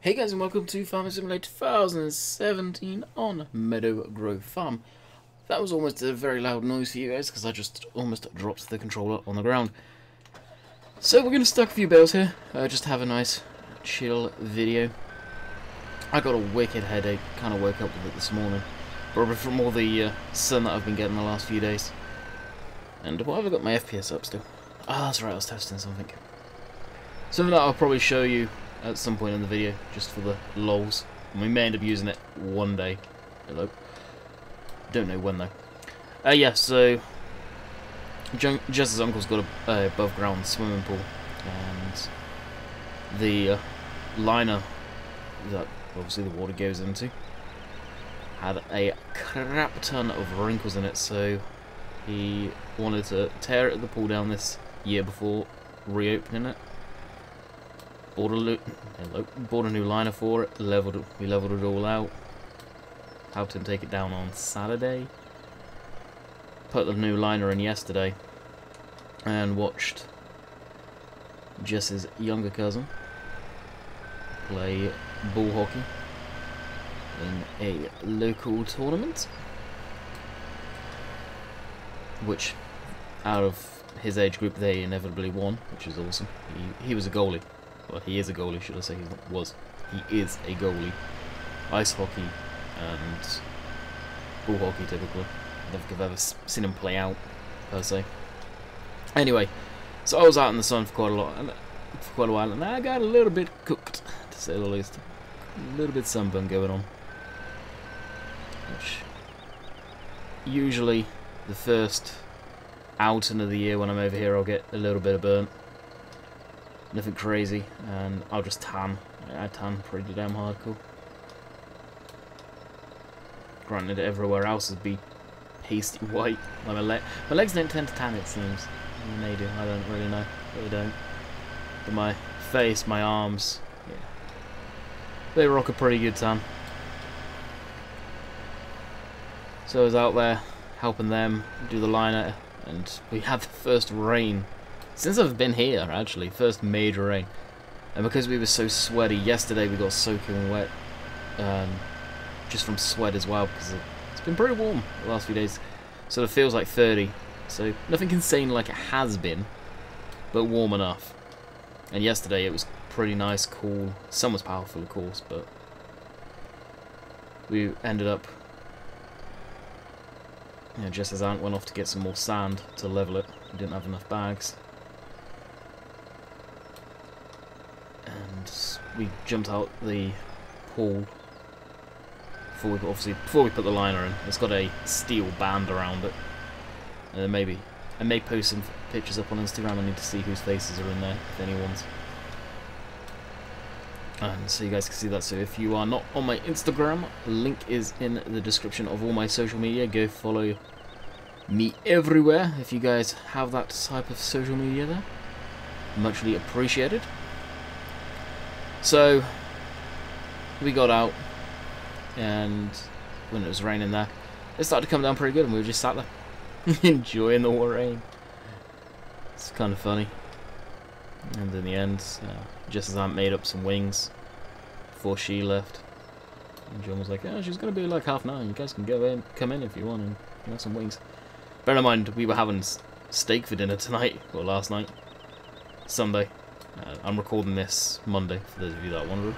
Hey guys, and welcome to Farming Simulator 2017 on Meadow Grove Farm. That was almost a very loud noise for you guys because I just almost dropped the controller on the ground. So we're going to stack a few bales here, just have a nice chill video. I got a wicked headache, kind of woke up with it this morning, probably from all the sun that I've been getting the last few days. And why have I got my FPS up still? Ah, that's right, I was testing something. Something that I'll probably show you at some point in the video, just for the lols. And we may end up using it one day. Hello. Don't know when though. Yeah, so Jess's uncle's got a above ground swimming pool, and the liner that obviously the water goes into had a crap ton of wrinkles in it, so he wanted to tear it at the pool down this year before reopening it. Bought a new liner for it. We leveled it all out. Helped him take it down on Saturday. Put the new liner in yesterday, and watched Jess's younger cousin play ball hockey in a local tournament, which out of his age group they inevitably won, which is awesome. He was a goalie. Well, he is a goalie, should I say. He is a goalie. Ice hockey and ball hockey, typically. I don't think I've ever seen him play out, per se. Anyway, so I was out in the sun for quite a while, and I got a little bit cooked, to say the least. A little bit sunburn going on. Which, usually, the first outing of the year when I'm over here, I'll get a little bit of burnt. Nothing crazy, and I'll just tan. I tan pretty damn hardcore. Granted, everywhere else would be pasty white. Like my legs don't tend to tan, it seems. I mean, they do. I don't really know. They don't. But my face, my arms, yeah, they rock a pretty good tan. So I was out there helping them do the liner, and we had the first rain since I've been here, actually. First major rain. And because we were so sweaty, yesterday we got soaking wet. Just from sweat as well, because it's been pretty warm the last few days. So it feels like 30. So nothing insane like it has been, but warm enough. And yesterday it was pretty nice, cool. Sun was powerful, of course, but we ended up... You know, just as Aunt went off to get some more sand to level it. We didn't have enough bags. And we jumped out the pool before we put the liner in. It's got a steel band around it, and maybe I may post some pictures up on Instagram. I need to see whose faces are in there, if anyone's, and so you guys can see that. So if you are not on my Instagram, link is in the description of all my social media. Go follow me everywhere if you guys have that type of social media there. Muchly appreciated. So we got out, and when it was raining there, it started to come down pretty good, and we were just sat there enjoying the rain. It's kind of funny. And in the end, just as Aunt made up some wings before she left, and John was like, "Oh, she's gonna be like 9:30. You guys can come in if you want, and have some wings." Bear in mind, we were having steak for dinner tonight, or last night, Sunday. I'm recording this Monday, for those of you that are wondering.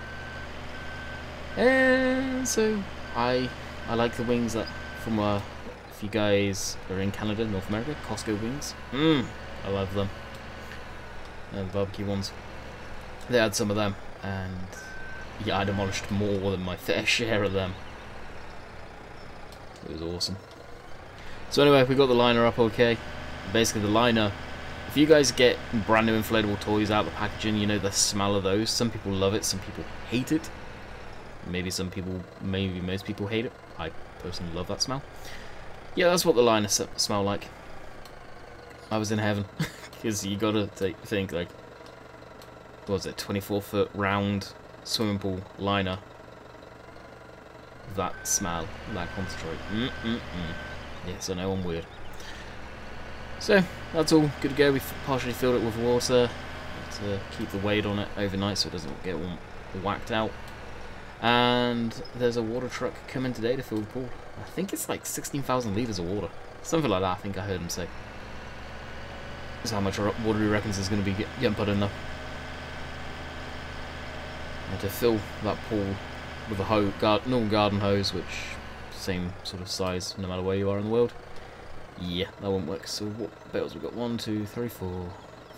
And so, I like the wings that from, if you guys are in Canada, North America, Costco wings. I love them. The barbecue ones. They had some of them, and yeah, I demolished more than my fair share of them. It was awesome. So anyway, we got the liner up okay. Basically, the liner... If you guys get brand new inflatable toys out of the packaging, you know the smell of those. Some people love it, some people hate it. Maybe most people hate it. I personally love that smell. Yeah, that's what the liner smell like. I was in heaven. Because you gotta think, like, what was it, 24-foot round swimming pool liner. That smell, that concentrate. Yes, I know, I'm weird. So, that's all good to go. We've partially filled it with water to keep the weight on it overnight so it doesn't get all whacked out. And there's a water truck coming today to fill the pool. I think it's like 16,000 litres of water. Something like that, I think I heard him say. That's how much water he reckons is going to be getting put in there. And to fill that pool with a normal garden hose, which same sort of size no matter where you are in the world. Yeah, that won't work. So what bales we got? 1, 2, 3, 4,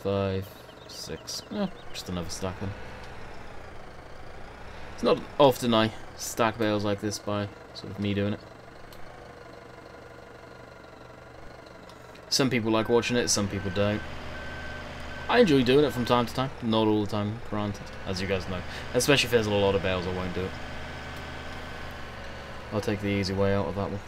5, 6. Just another stack then. It's not often I stack bales like this by sort of me doing it. Some people like watching it, some people don't. I enjoy doing it from time to time. Not all the time, granted, as you guys know. Especially if there's a lot of bales, I won't do it. I'll take the easy way out of that one.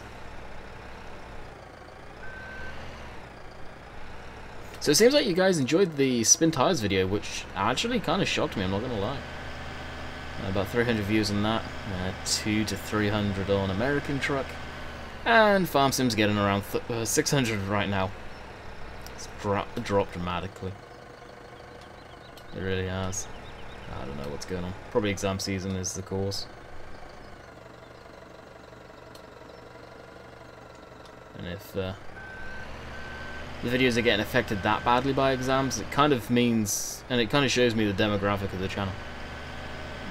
So it seems like you guys enjoyed the spin tires video, which actually kind of shocked me, I'm not going to lie. About 300 views on that, 2 to 300 on American Truck, and Farm Sim's getting around 600 right now. It's dropped dramatically. It really has. I don't know what's going on. Probably exam season is the cause. And if the videos are getting affected that badly by exams, it kind of means, and it kind of shows me the demographic of the channel.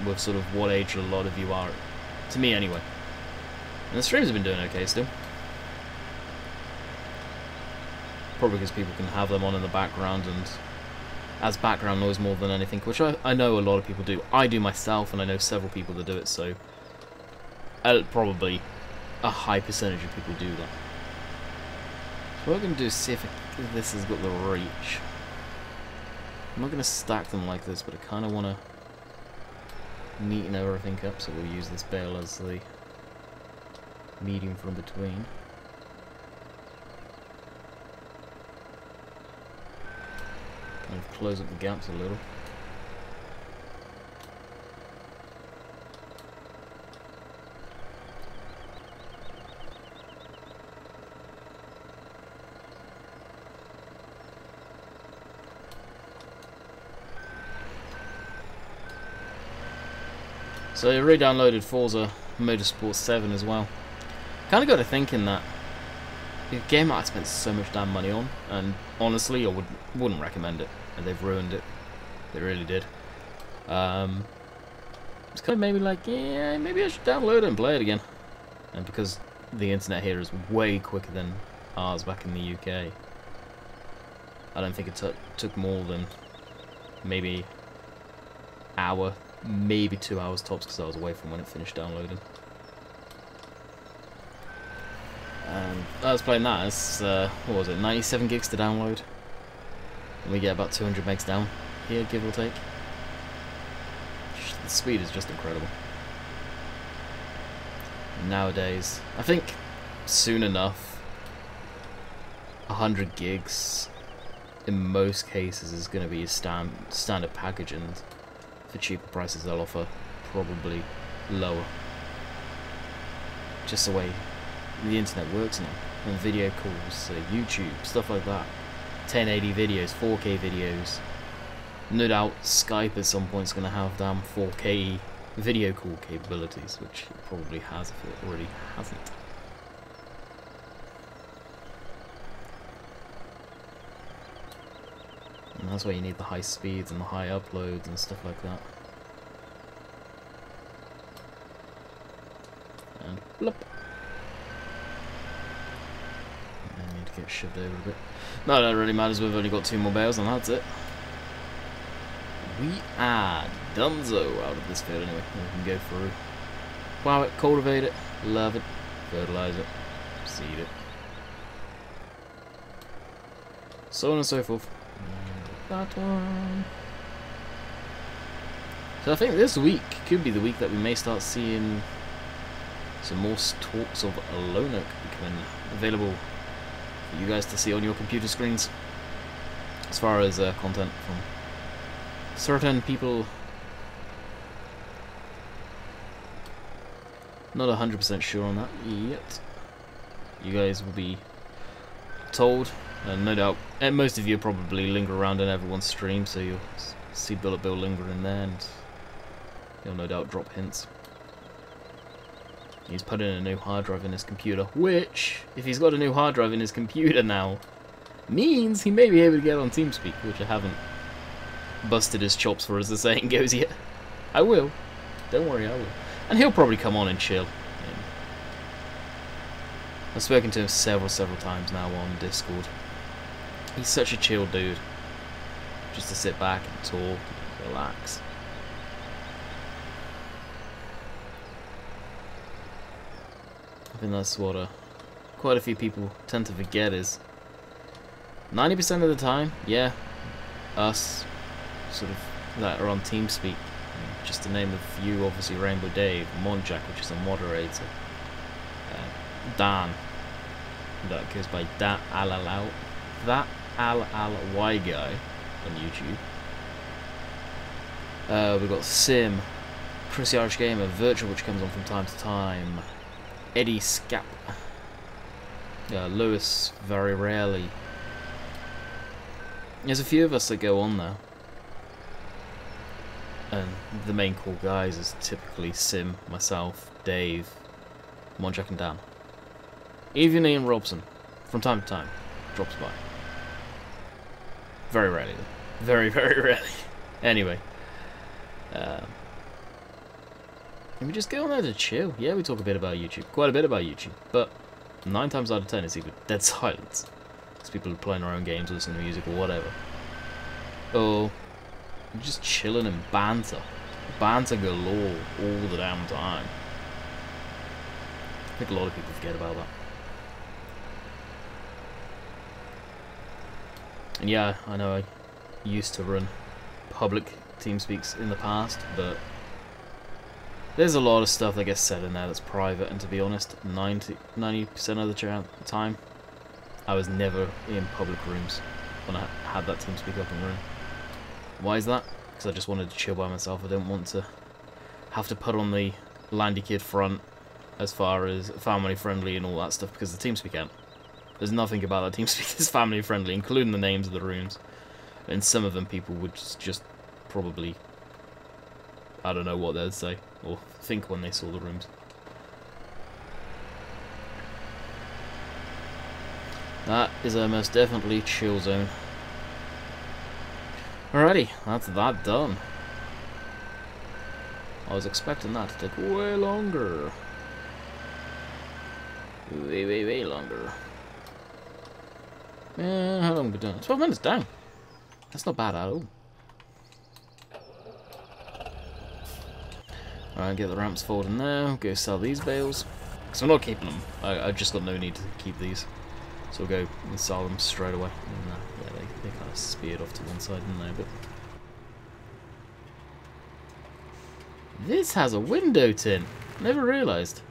With sort of what age a lot of you are, to me anyway. And the streams have been doing okay still. Probably because people can have them on in the background and as background noise more than anything, which I know a lot of people do. I do myself, and I know several people that do it, so probably a high percentage of people do that. So what I'm going to do is see if this has got the reach. I'm not going to stack them like this, but I kind of want to neaten everything up, so we'll use this bale as the medium from between. Kind of close up the gaps a little. So I re-downloaded Forza Motorsport 7 as well. Kind of got to thinking that the game I spent so much damn money on, and honestly I wouldn't recommend it, and they've ruined it. They really did. It's kind of made me like, yeah, maybe I should download it and play it again. And because the internet here is way quicker than ours back in the UK, I don't think it took more than maybe hour, maybe 2 hours tops, because I was away from when it finished downloading. I was playing that. It's what was it, 97 gigs to download, and we get about 200 megs down here, give or take. The speed is just incredible. Nowadays, I think soon enough, 100 gigs in most cases is going to be a standard package, and for cheaper prices they'll offer probably lower. Just the way the internet works now, on video calls, YouTube, stuff like that. 1080 videos, 4K videos. No doubt Skype at some point is going to have damn 4K video call capabilities, which it probably has if it already hasn't. And that's why you need the high speeds and the high uploads and stuff like that. And blop. I need to get shoved over a bit. No, that really matters. We've only got 2 more bales and that's it. We are donezo out of this field anyway. We can go through. Plow it, cultivate it, love it, fertilize it, seed it. So on and so forth. That one. So I think this week could be the week that we may start seeing some more talks of Lonoke becoming available for you guys to see on your computer screens, as far as content from certain people. Not 100% sure on that yet. You guys will be told, and no doubt, and most of you probably linger around in everyone's stream, so you'll see Bill linger in there, and he'll no doubt drop hints. He's put in a new hard drive in his computer, which, if he's got a new hard drive in his computer now, means he may be able to get on TeamSpeak, which I haven't busted his chops for, as the saying goes yet. I will. Don't worry, I will. And he'll probably come on and chill. Yeah. I've spoken to him several times now on Discord. He's such a chill dude. Just to sit back and talk, and relax. I think that's what quite a few people tend to forget is 90% of the time, yeah, us sort of that are on TeamSpeak. Just to name a few, obviously Rainbow Dave, Monjack, which is a moderator, Dan, that goes by that Al-Y guy on YouTube. We've got Sim, Chris the Irish Gamer, Virtual, which comes on from time to time, Eddie Scap, Lewis, very rarely. There's a few of us that go on there. And the main core guys is typically Sim, myself, Dave, Monjack and Dan. Even Ian Robson, from time to time, drops by. Very rarely though. Very rarely. Anyway. Can we just go on there to chill? Yeah, we talk a bit about YouTube. Quite a bit about YouTube. But 9 times out of 10 it's either dead silence. Because people are playing their own games, listening to music or whatever. Or just chilling and banter. Banter galore all the damn time. I think a lot of people forget about that. And yeah, I know I used to run public TeamSpeaks in the past, but there's a lot of stuff that gets said in there that's private, and to be honest, 90% of the time, I was never in public rooms when I had that TeamSpeak up and running. Why is that? Because I just wanted to chill by myself. I didn't want to have to put on the Landy Kid front as far as family friendly and all that stuff, because the TeamSpeak app, there's nothing about that TeamSpeak that's family friendly, including the names of the rooms. And some of them people would just probably, I don't know what they'd say or think when they saw the rooms. That is a most definitely chill zone. Alrighty, that's that done. I was expecting that to take way longer. Way longer. Man, how long have we done? 12 minutes, dang. That's not bad at all. Alright, get the ramps forward now. Go sell these bales. Because I'm not keeping them. I just got no need to keep these. So we'll go and sell them straight away. And, yeah, they kind of speared off to one side, didn't they? But this has a window tint. Never realised.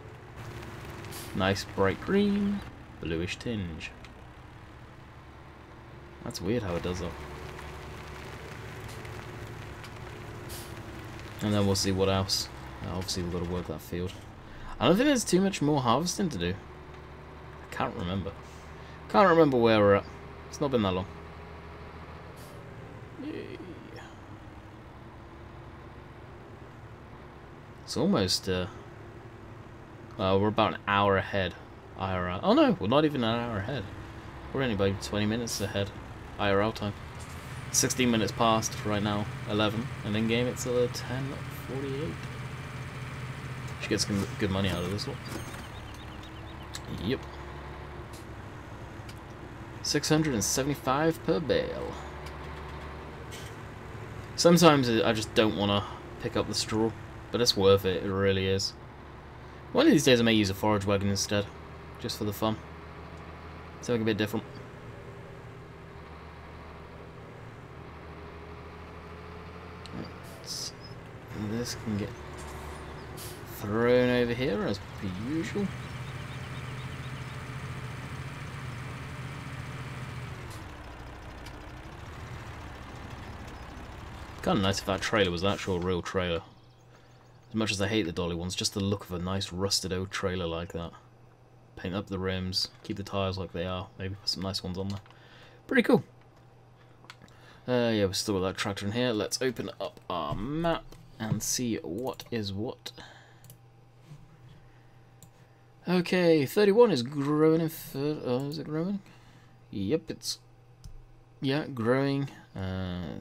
Nice bright green, bluish tinge. That's weird how it does that. And then we'll see what else. Obviously we've got to work that field. I don't think there's too much more harvesting to do. I can't remember. Can't remember where we're at. It's not been that long. Yay. It's almost, we're about an hour ahead. IRL. Oh no, we're not even an hour ahead. We're only about 20 minutes ahead. IRL time. 16 minutes past right now, 11. And in game it's 10:48. Should get some good money out of this one. Yep. 675 per bale. Sometimes I just don't want to pick up the straw, but it's worth it, it really is. One of these days I may use a forage wagon instead, just for the fun. Something a bit different. This can get thrown over here as per usual. Kind of nice if that trailer was an actual real trailer. As much as I hate the dolly ones, just the look of a nice rusted old trailer like that. Paint up the rims, keep the tyres like they are, maybe put some nice ones on there. Pretty cool. Yeah, we're still with that tractor in here. Let's open up our map and see what is what. Okay, 31 is growing in oh, is it growing? Yep, it's... yeah, growing.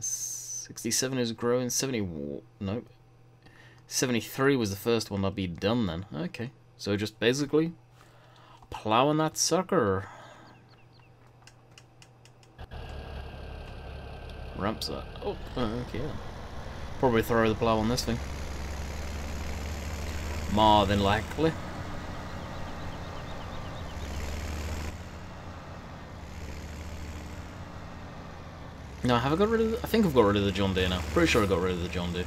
67 is growing. 70... no. 73 was the first one that'd be done then. Okay, so just basically plowing that sucker. Ramps that. Oh, okay. Probably throw the plow on this thing. More than likely. No, have I got rid of the... I think I've got rid of the John Deere now. Pretty sure I got rid of the John Deere.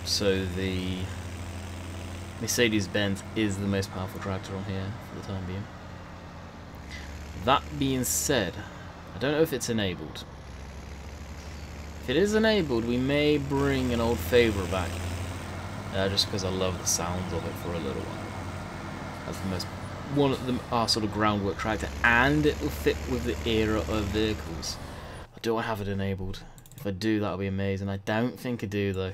So the Mercedes-Benz is the most powerful tractor on here for the time being. That being said, I don't know if it's enabled. If it is enabled, we may bring an old favourite back. Just because I love the sounds of it for a little while. That's the most... one of them, our sort of groundwork tractor, and it will fit with the era of vehicles. Do I have it enabled? If I do, that'll be amazing. I don't think I do, though.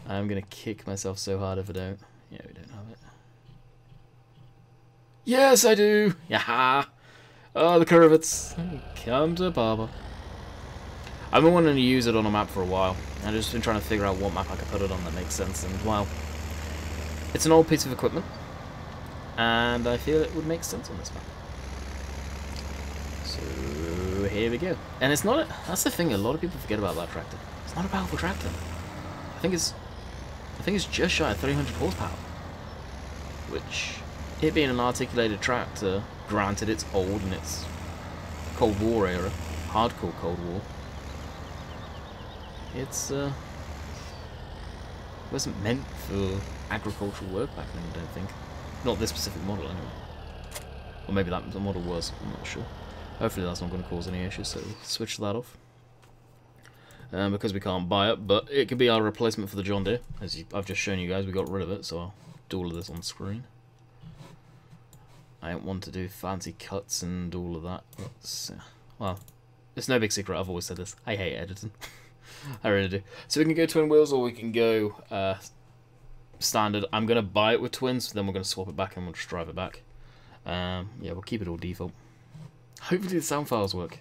I'm gonna kick myself so hard if I don't. Yeah, we don't have it. Yes, I do! Yaha! Oh, the curvets. Come to Papa. I've been wanting to use it on a map for a while. I've just been trying to figure out what map I could put it on that makes sense, and well, it's an old piece of equipment, and I feel it would make sense on this map. So here we go. And it's not that's the thing, a lot of people forget about that tractor. It's not a powerful tractor. I think it's just shy of 300 horsepower. Which, it being an articulated tractor, granted it's old and it's Cold War era, hardcore Cold War. It's wasn't meant for agricultural work back then, I don't think. Not this specific model anyway. Or maybe that the model was, I'm not sure. Hopefully that's not going to cause any issues, so we'll switch that off. Because we can't buy it, but it could be our replacement for the John Deere. As I've just shown you guys, we got rid of it, so I'll do all of this on screen. I don't want to do fancy cuts and all of that. Well, it's no big secret, I've always said this. I hate editing. I really do. So we can go twin wheels, or we can go standard. I'm going to buy it with twins, then we're going to swap it back and we'll just drive it back. Yeah, we'll keep it all default. Hopefully the sound files work.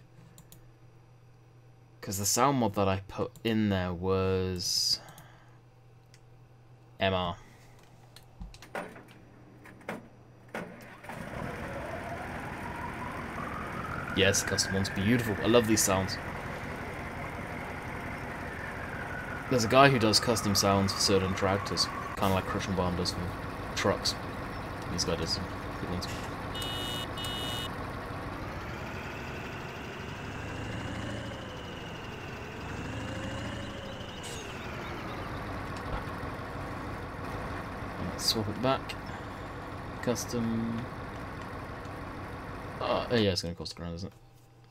Because the sound mod that I put in there was MR. Yes, custom one's beautiful. I love these sounds. There's a guy who does custom sounds for certain tractors, kind of like Crush and Barn does for trucks. This guy does some good ones. Swap it back. Custom. Oh, yeah, it's going to cost a grand, isn't it?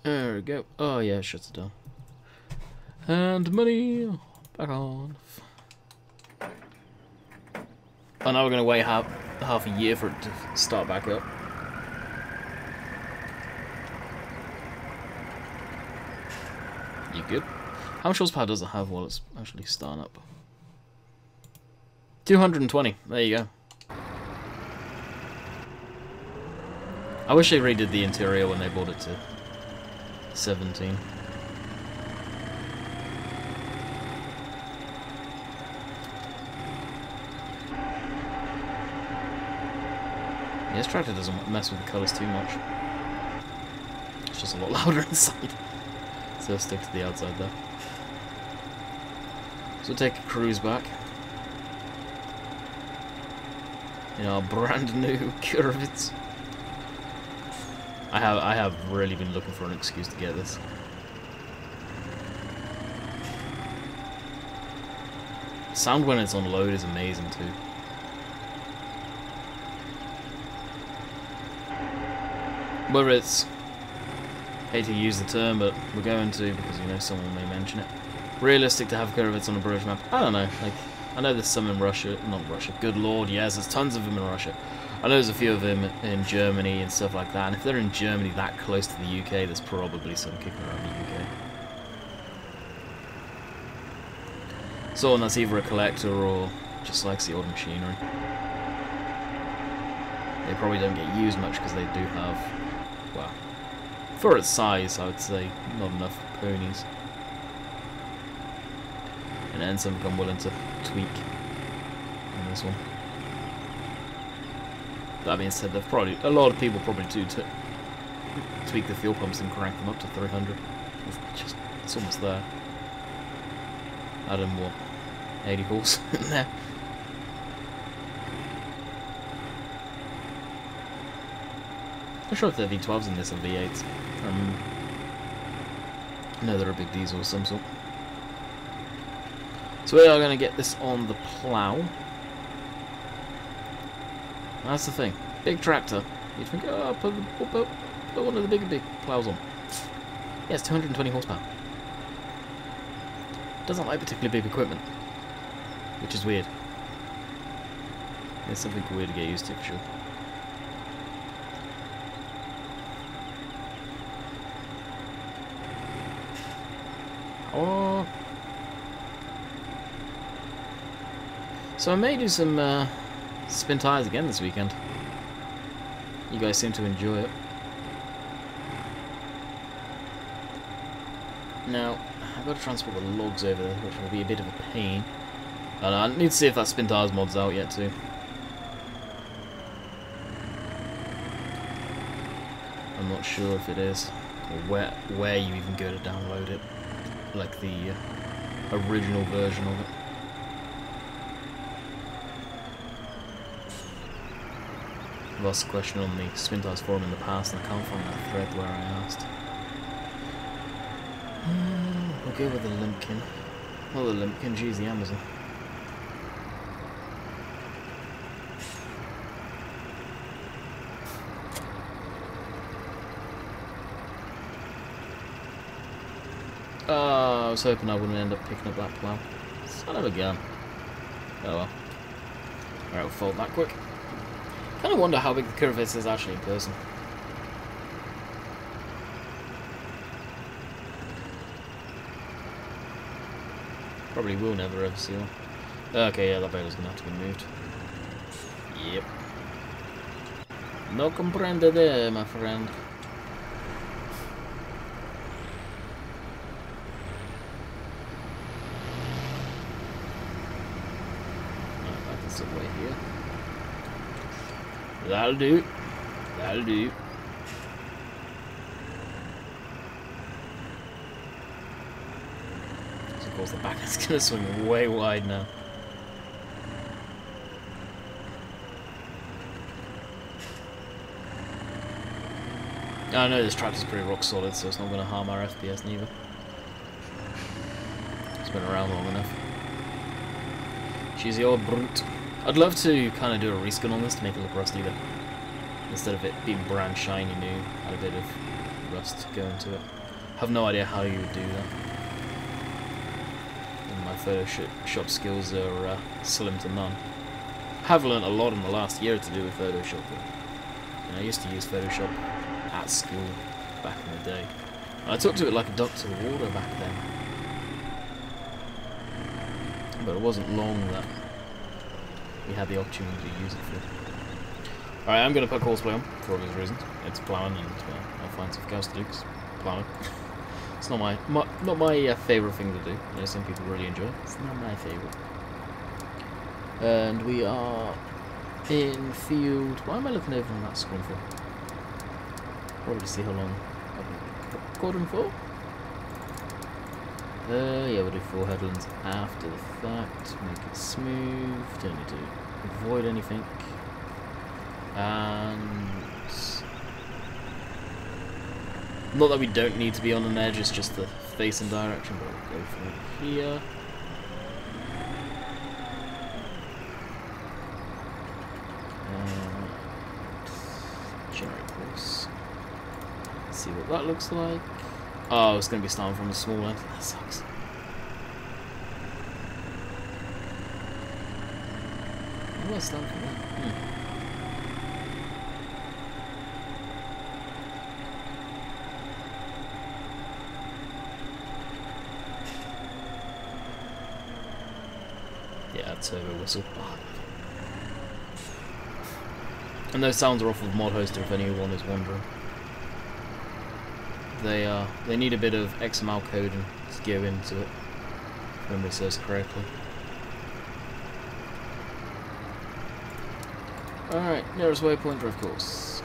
There we go. Oh, yeah, it shuts it down. And money back on. Oh, now we're going to wait half a year for it to start back up. You good? How much horsepower does it have while it's actually starting up? 220. There you go. I wish they redid the interior when they brought it to 17. Yeah, this tractor doesn't mess with the colours too much. It's just a lot louder inside. So I'll stick to the outside there. So we'll take a cruise back. In our brand new Corvettes. I have really been looking for an excuse to get this. Sound when it's on load is amazing too. Whether it's, hate to use the term, but we're going to because you know someone may mention it. Realistic to have Corvettes on a British map? I don't know. Like, I know there's some in Russia, not Russia. Good lord, yes, there's tons of them in Russia. I know there's a few of them in Germany and stuff like that, and if they're in Germany that close to the UK, there's probably some kicking around the UK. Someone that's either a collector or just likes the older machinery. They probably don't get used much because they do have, well, for its size, I would say, not enough ponies. And then some become willing to tweak on this one. That being said, a lot of people probably do tweak the fuel pumps and crank them up to 300. It's almost there. Add in what, 80 horse in there. I'm sure if they're V12s in this or V8s. No, they're a big diesel of some sort. So we are going to get this on the plough. That's the thing. Big tractor. You'd think, oh, put one of the big ploughs on. Yeah, it's 220 horsepower. Doesn't like particularly big equipment. Which is weird. It's something weird to get used to, for sure. Oh. So I may do some spin tyres again this weekend. You guys seem to enjoy it. Now, I've got to transport the logs over there, which will be a bit of a pain. And I need to see if that spin tyres mod's out yet too. I'm not sure if it is, or where you even go to download it, like the original version of it. I've asked a question on the spin tyres forum in the past, and I can't find that thread where I asked. We'll go with the Limpkin. Well, the Limpkin, geez, the Amazon. I was hoping I wouldn't end up picking up that plough. Son of a gun. Oh well. Alright, we'll fold that quick. Kind of wonder how big the curve is actually in person. Probably will never ever see one. Okay, yeah, that Bale's gonna have to be moved. Yep. No comprende there, my friend. Back this away here. That'll do. That'll do. So of course the back is gonna swing way wide now. I know this tractor's pretty rock solid, so it's not gonna harm our FPS neither. It's been around long enough. She's the old brute. I'd love to kind of do a reskin on this to make it look rusty, but instead of it being brand shiny new, add a bit of rust go into it. Have no idea how you would do that. And my Photoshop skills are slim to none. Have learnt a lot in the last year to do with Photoshop. But, I used to use Photoshop at school back in the day. And I took to it like a duck to the water back then. But it wasn't long that we had the opportunity to use it for. Alright, I'm going to put horseplay on, for obvious reasons. It's plowing, and I'll find something else to do, because plowing. It's not my favourite thing to do. You know, some people really enjoy it. It's not my favourite. And we are in field... Why am I looking over on that screen for? Probably to see how long I've been recording for. Yeah, we'll do 4 headlands after the fact. Make it smooth. Don't need to avoid anything. And not that we don't need to be on an edge, it's just the facing direction, but we'll go for it here. And generate course. Let's see what that looks like. Oh, it's going to be starting from the small end. That sucks. Where do I start from there? Yeah, turbo whistle. And those sounds are off of Mod Hoster if anyone is wondering. They need a bit of XML coding to go into it, if memory serves correctly. Alright, nearest waypoint drive course.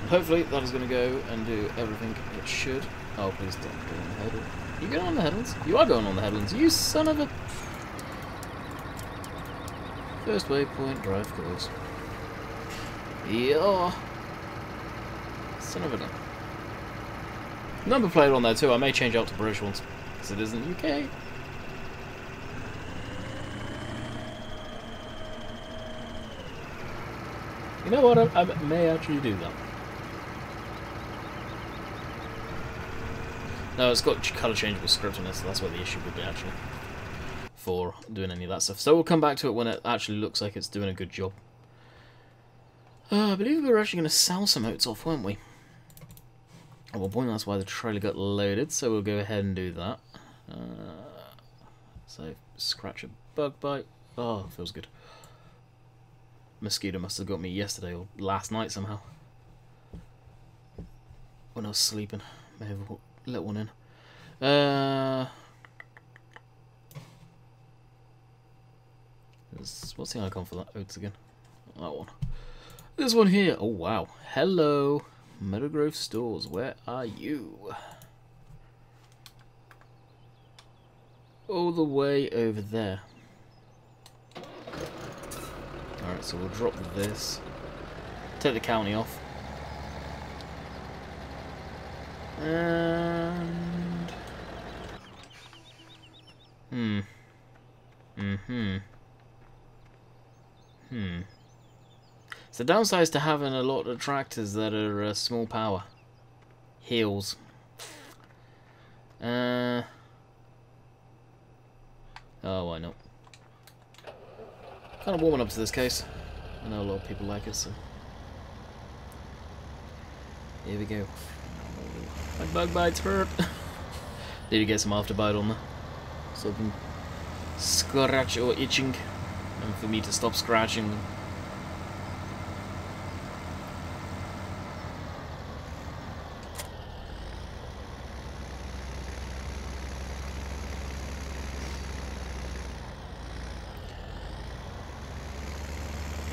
Hopefully that is going to go and do everything it should. Oh, please don't go on the headland. You going on the headlands? You are going on the headlands, you son of a... First waypoint drive course. Yeah. Son of a gun. Number plate on there too. I may change out to British ones because it isn't UK. You know what? I may actually do that. No, it's got colour changeable script in it, so that's where the issue would be actually for doing any of that stuff. So we'll come back to it when it actually looks like it's doing a good job. I believe we were actually going to sell some oats off, weren't we? At one point, that's why the trailer got loaded, so we'll go ahead and do that. So, scratch a bug bite. Oh, feels good. Mosquito must have got me yesterday or last night somehow. When I was sleeping. May have let one in. What's the icon for that? Oats again. That one. This one here. Oh, wow. Hello. Meadow Grove Stores, where are you? All the way over there. Alright, so we'll drop this. Take the county off. And... So the downside is to having a lot of tractors that are small power. Heels. Oh, why not? Kind of warming up to this case. I know a lot of people like it, so... Here we go. My bug bites hurt. Need to get some afterbite on there. So I can scratch or itching. And for me to stop scratching.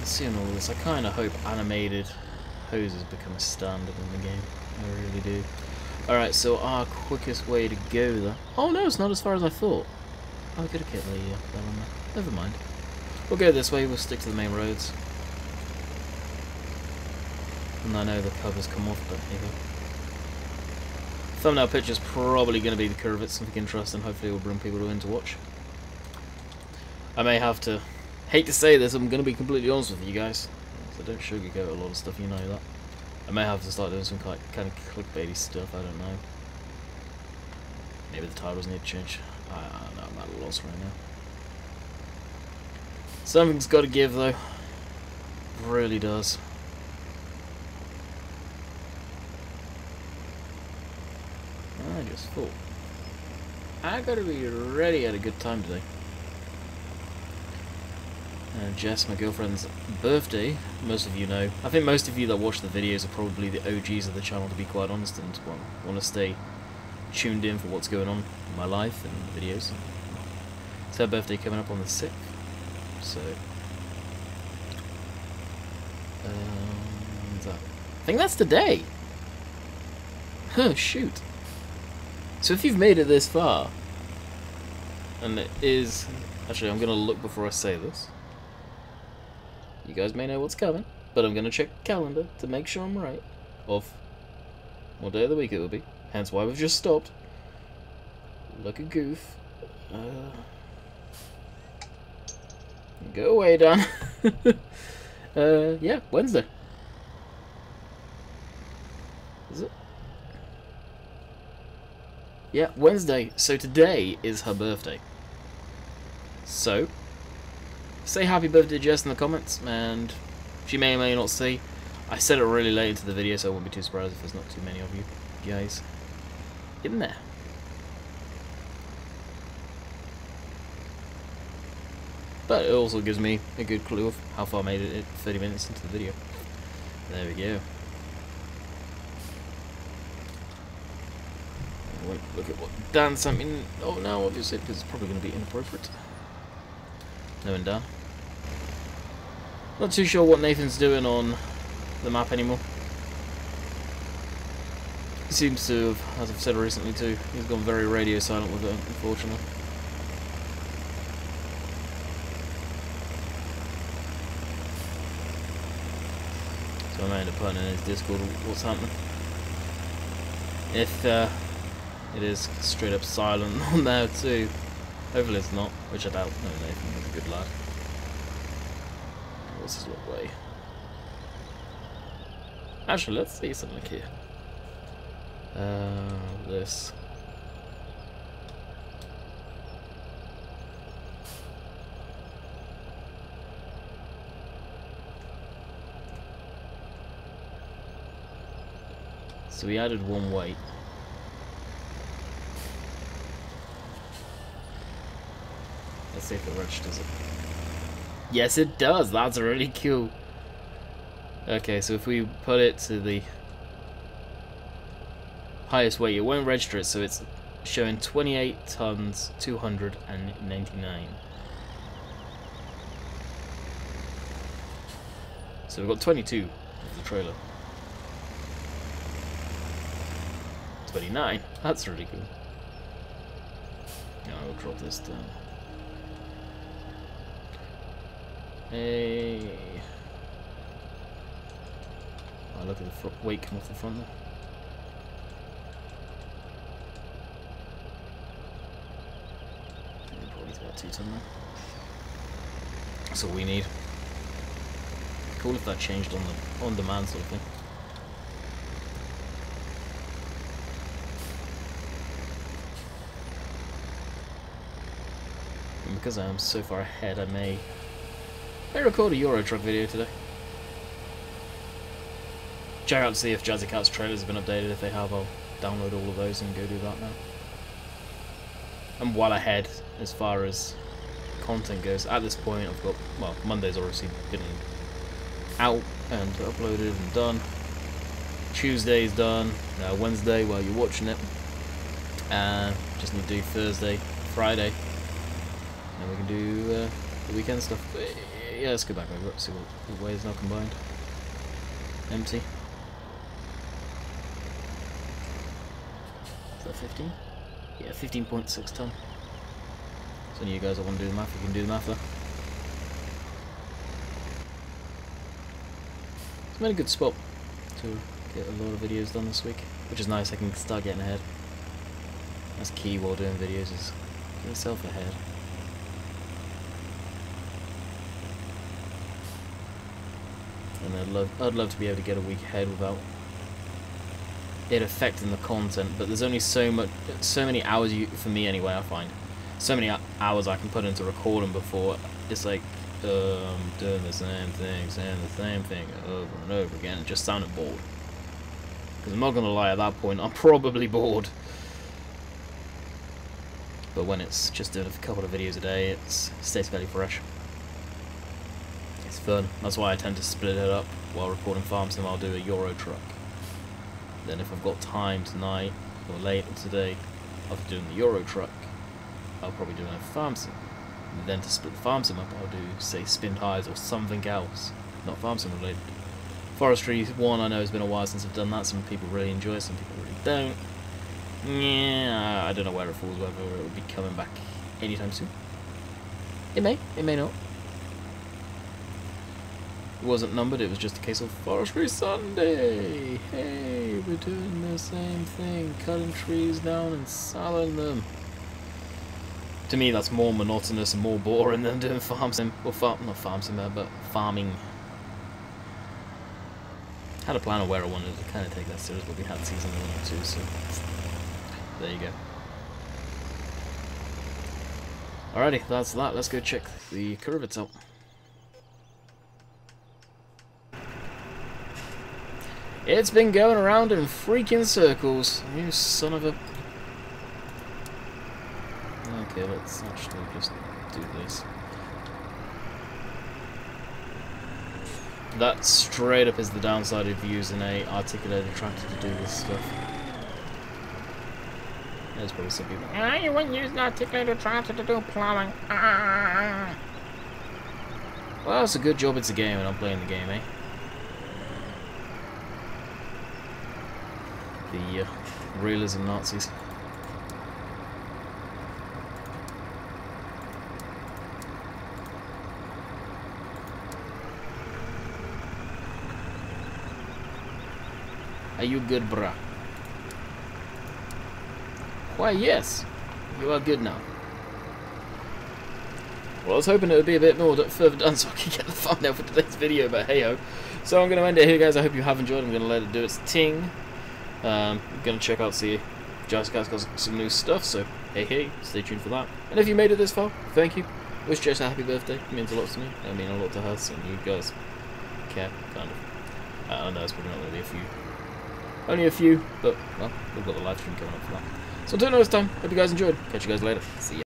Seeing all this, I kind of hope animated hoses become a standard in the game. I really do. Alright, so our quickest way to go there... Oh no, it's not as far as I thought. Oh, I could have kept that on there. Never mind. We'll go this way, we'll stick to the main roads. And I know the covers come off, but here we go. Thumbnail picture's probably going to be the curve, it's something interesting, hopefully it will bring people in to watch. I may have to... Hate to say this, I'm going to be completely honest with you guys. So don't sugarcoat a lot of stuff, you know that. I may have to start doing some kind of clickbaity stuff, I don't know. Maybe the titles need to change. I don't know, I'm at a loss right now. Something's got to give though. It really does. I just thought. I gotta be ready at a good time today. Jess, my girlfriend's birthday, most of you know. I think most of you that watch the videos are probably the OGs of the channel, to be quite honest, and want to stay tuned in for what's going on in my life and the videos. It's her birthday coming up on the 6th, so... I think that's today! Huh, shoot. So if you've made it this far, and it is... Actually, I'm going to look before I say this. You guys may know what's coming, but I'm going to check the calendar to make sure I'm right of what day of the week it will be. Hence why we've just stopped. Look a goof. Go away, Dan. Yeah, Wednesday. Is it? Yeah, Wednesday. So today is her birthday. So... say happy birthday, Jess, in the comments, and she may or may not see. I said it really late into the video, so I wouldn't be too surprised if there's not too many of you guys in there. But it also gives me a good clue of how far I made it 30 minutes into the video. There we go. Wait, look at what Dan sent me. Oh no, obviously, because it's probably going to be inappropriate. No one Dan. Not too sure what Nathan's doing on the map anymore. He seems to have, as I've said recently too, he's gone very radio silent with it, unfortunately. So I may end up putting in his Discord what's happening. If it is straight up silent on there too. Hopefully it's not, which I doubt. No, Nathan is a good lad. What's his little way? Actually, let's see something here. This. So we added one weight. Let's see if it registers it. Yes, it does. That's really cool. Okay, so if we put it to the highest weight, it won't register it, so it's showing 28 tons 299. So we've got 22 of the trailer. 29. That's really cool. Yeah, I'll drop this down. Hey. Oh, look at the weight come off the front there. Probably about 2 ton there. That's all we need. Cool if that changed on the on-demand sort of thing. And because I am so far ahead, I may record a Euro Truck video today. Check out to see if Jazzy Cat's trailers have been updated. If they have, I'll download all of those and go do that now. I'm well ahead as far as content goes. At this point, I've got, well, Monday's obviously been out and uploaded and done. Tuesday's done. Wednesday, while you're watching it. Just need to do Thursday, Friday. And we can do the weekend stuff. Yeah, let's go back over it, see what the way is now combined. Empty. Is that 15? Yeah, 15.6 ton. So you guys that want to do the math, you can do the math there. It's been a good spot to get a lot of videos done this week, which is nice. I can start getting ahead. That's key while doing videos, is get yourself ahead. And I'd love to be able to get a week ahead without it affecting the content, but there's only so many hours for me anyway. I find so many hours I can put into recording before it's like doing the same thing, saying the same thing over and over again, and just sounding bored. Because I'm not gonna lie, at that point I'm probably bored. But when it's just doing a couple of videos a day, it stays fairly fresh. It's fun. That's why I tend to split it up. While recording Farm Sim, I'll do a Euro Truck. Then if I've got time tonight or later today after doing the Euro Truck, I'll probably do a Farm Sim. And then to split the Farm Sim up, I'll do, say, Spin Tires or something else, not Farm Sim related. Forestry 1, I know it's been a while since I've done that. Some people really enjoy it, some people really don't. Yeah, I don't know where it falls, whether it will be coming back anytime soon. It may not. It wasn't numbered, it was just a case of Forestry Sunday. Hey, we're doing the same thing, cutting trees down and selling them. To me, that's more monotonous and more boring than doing Farm Sim. Well, not Farm Sim, but farming. I had a plan of where I wanted to kind of take that serious, but we had season 1 and 2, so there you go. Alrighty, that's that. Let's go check the curvates out. It's been going around in freaking circles. You son of a... Okay, let's actually just do this. That straight up is the downside of using a articulated tractor to do this stuff. There's probably some people. Ah, you wouldn't use an articulated tractor to do plowing. Ah. Well, it's a good job it's a game and I'm playing the game, eh? The realism Nazis. Are you good, bruh? Why, yes. You are good now. Well, I was hoping it would be a bit more further done so I could get the thumbnail for today's video, but hey-ho. So I'm going to end it here, guys. I hope you have enjoyed. I'm going to let it do its ting. I'm going to check out, see Jessica's got some new stuff, so hey, stay tuned for that. And if you made it this far, thank you. Wish Jess a happy birthday. It means a lot to me. I mean a lot to her, so you guys care, kind of. I know it's probably not going to be a few. Only a few, but, well, we've got the live stream coming up for that. So until next time, hope you guys enjoyed. Catch you guys later. See ya.